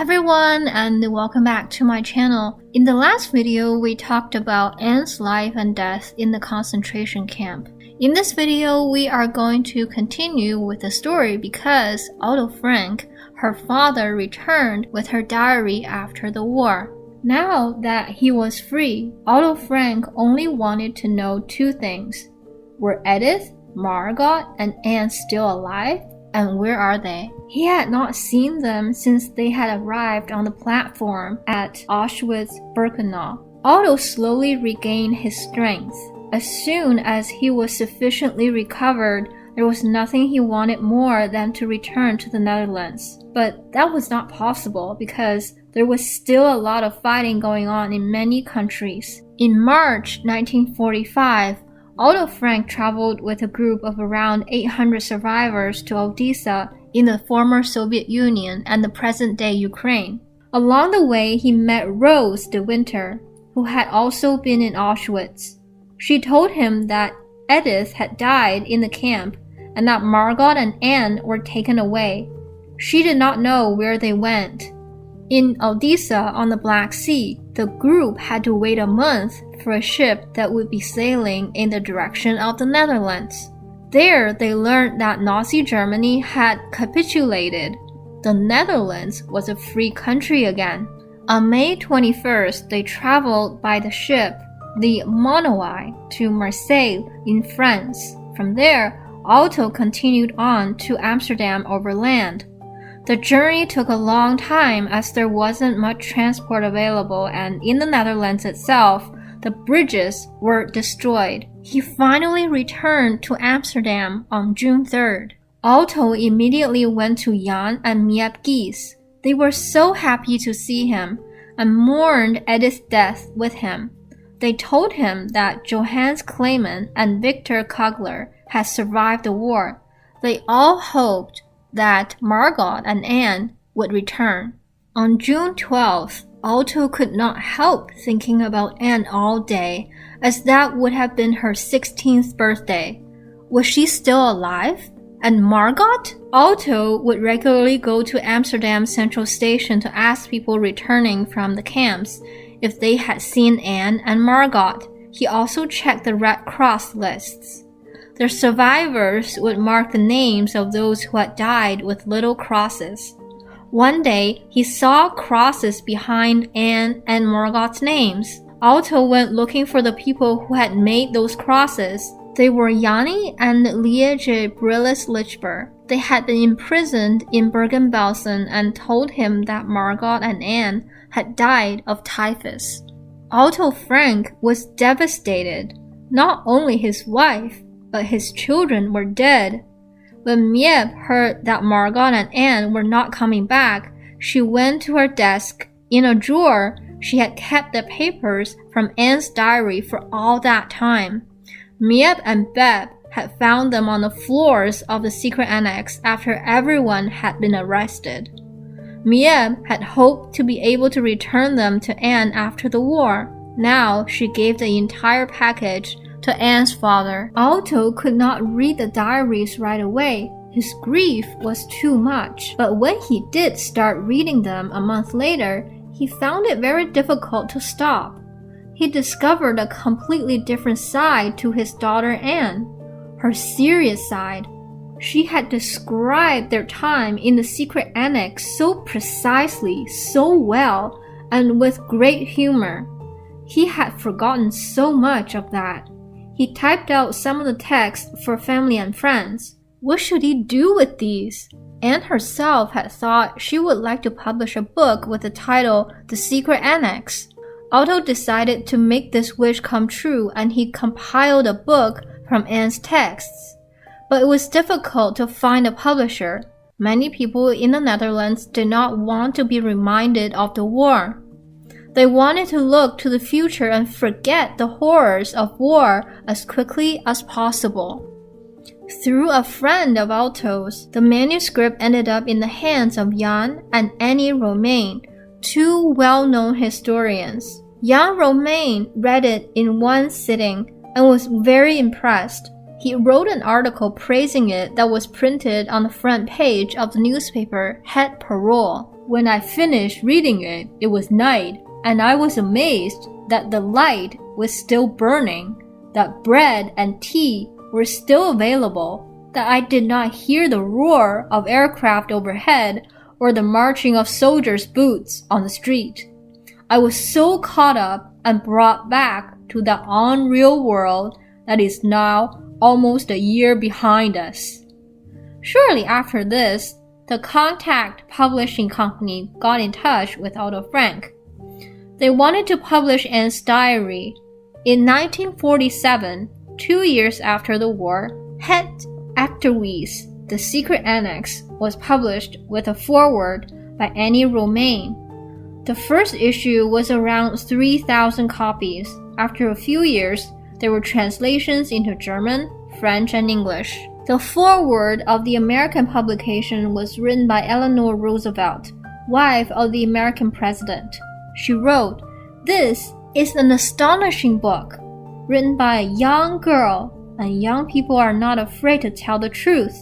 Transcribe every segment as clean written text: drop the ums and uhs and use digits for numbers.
everyone, and welcome back to my channel. In the last video, we talked about Anne's life and death in the concentration camp. In this video, we are going to continue with the story because Otto Frank, her father, returned with her diary after the war. Now that he was free, Otto Frank only wanted to know two things. Were Edith, Margot, and Anne still alive? And where are they? He had not seen them since they had arrived on the platform at Auschwitz-Birkenau. Otto slowly regained his strength. As soon as he was sufficiently recovered, there was nothing he wanted more than to return to the Netherlands. But that was not possible because there was still a lot of fighting going on in many countries. In March 1945, Otto Frank traveled with a group of around 800 survivors to Odessa in the former Soviet Union and the present-day Ukraine. Along the way, he met Rose de Winter, who had also been in Auschwitz. She told him that Edith had died in the camp and that Margot and Anne were taken away. She did not know where they went. In Odessa on the Black Sea, the group had to wait a month for a ship that would be sailing in the direction of the Netherlands. There, they learned that Nazi Germany had capitulated. The Netherlands was a free country again. On May 21st, they traveled by the ship, the WWII, to Marseille in France. From there, Otto continued on to Amsterdam overland. The journey took a long time as there wasn't much transport available, and in the Netherlands itself, the bridges were destroyed. He finally returned to Amsterdam on June 3rd. Otto immediately went to Jan and Miep Gies. They were so happy to see him and mourned Edith's death with him. They told him that Johannes Kleiman and Victor Kugler had survived the war. They all hoped that Margot and Anne would return. On June 12th, Otto could not help thinking about Anne all day, as that would have been her 16th birthday. Was she still alive? And Margot? Otto would regularly go to Amsterdam Central Station to ask people returning from the camps if they had seen Anne and Margot. He also checked the Red Cross lists. The survivors would mark the names of those who had died with little crosses. One day, he saw crosses behind Anne and Margot's names. Otto went looking for the people who had made those crosses. They were Jannie and Liege Brillis Lichber. They had been imprisoned in Bergen-Belsen and told him that Margot and Anne had died of typhus. Otto Frank was devastated. Not only his wife, but his children were dead. When Miep heard that Margot and Anne were not coming back, she went to her desk. In a drawer, she had kept the papers from Anne's diary for all that time. Miep and Beb had found them on the floors of the secret annex after everyone had been arrested. Miep had hoped to be able to return them to Anne after the war. Now she gave the entire package to Anne's father. Otto could not read the diaries right away. His grief was too much. But when he did start reading them a month later, he found it very difficult to stop. He discovered a completely different side to his daughter Anne, her serious side. She had described their time in the secret annex so precisely, so well, and with great humor. He had forgotten so much of that. He typed out some of the text for family and friends. What should he do with these? Anne herself had thought she would like to publish a book with the title The Secret Annex. Otto decided to make this wish come true, and he compiled a book from Anne's texts. But it was difficult to find a publisher. Many people in the Netherlands did not want to be reminded of the war. They wanted to look to the future and forget the horrors of war as quickly as possible. Through a friend of Otto's, the manuscript ended up in the hands of Jan and Annie Romain, two well-known historians. Jan Romain read it in one sitting and was very impressed. He wrote an article praising it that was printed on the front page of the newspaper Het Parool. when I finished reading it, it was night, and I was amazed that the light was still burning, that bread and tea were still available, that I did not hear the roar of aircraft overhead or the marching of soldiers' boots on the street. I was so caught up and brought back to that unreal world that is now almost a year behind us. Shortly after this, the Contact Publishing Company got in touch with Otto Frank. They wanted to publish Anne's diary. In 1947, 2 years after the war, Het Achterhuis, The Secret Annex, was published with a foreword by Annie Romaine. The first issue was around 3,000 copies. After a few years, there were translations into German, French, and English. The foreword of the American publication was written by Eleanor Roosevelt, wife of the American president. She wrote, "This is an astonishing book, written by a young girl, and young people are not afraid to tell the truth.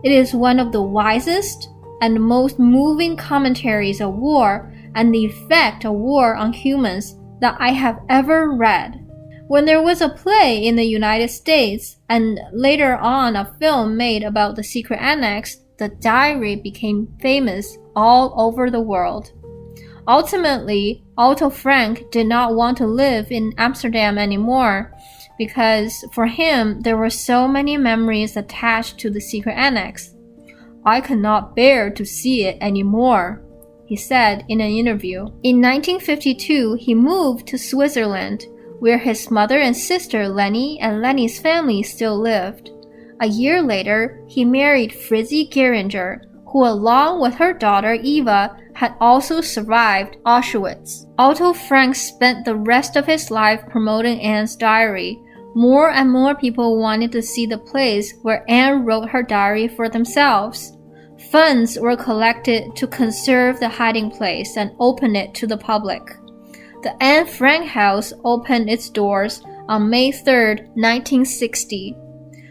It is one of the wisest and most moving commentaries of war and the effect of war on humans that I have ever read." When there was a play in the United States and later on a film made about the secret annex, the diary became famous all over the world. Ultimately, Otto Frank did not want to live in Amsterdam anymore because for him there were so many memories attached to the secret annex. "I cannot bear to see it anymore," he said in an interview. In 1952, he moved to Switzerland, where his mother and sister Lenny and Lenny's family still lived. A year later, he married Frizzy Geringer, who along with her daughter Eva had also survived Auschwitz. Otto Frank spent the rest of his life promoting Anne's diary. More and more people wanted to see the place where Anne wrote her diary for themselves. Funds were collected to conserve the hiding place and open it to the public. The Anne Frank House opened its doors on May 3, 1960.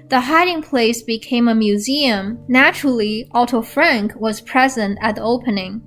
The hiding place became a museum. Naturally, Otto Frank was present at the opening.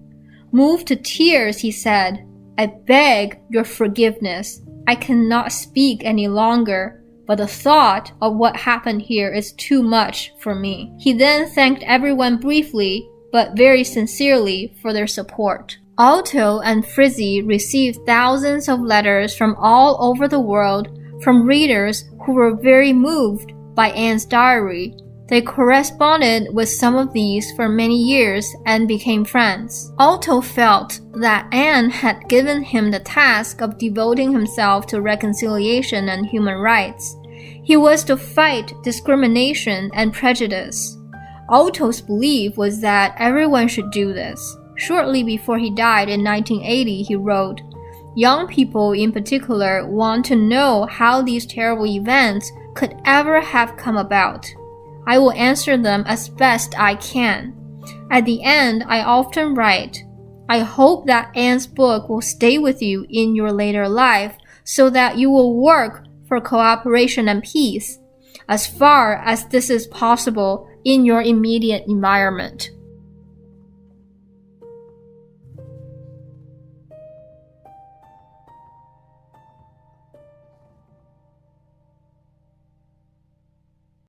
Moved to tears, he said, "I beg your forgiveness. I cannot speak any longer, but the thought of what happened here is too much for me." He then thanked everyone briefly, but very sincerely, for their support. Otto and Frizzy received thousands of letters from all over the world from readers who were very moved by Anne's diary. They corresponded with some of these for many years and became friends. Otto felt that Anne had given him the task of devoting himself to reconciliation and human rights. He was to fight discrimination and prejudice. Otto's belief was that everyone should do this. Shortly before he died in 1980, he wrote, "Young people in particular want to know how these terrible events could ever have come about. I will answer them as best I can. At the end, I often write, I hope that Anne's book will stay with you in your later life so that you will work for cooperation and peace, as far as this is possible in your immediate environment."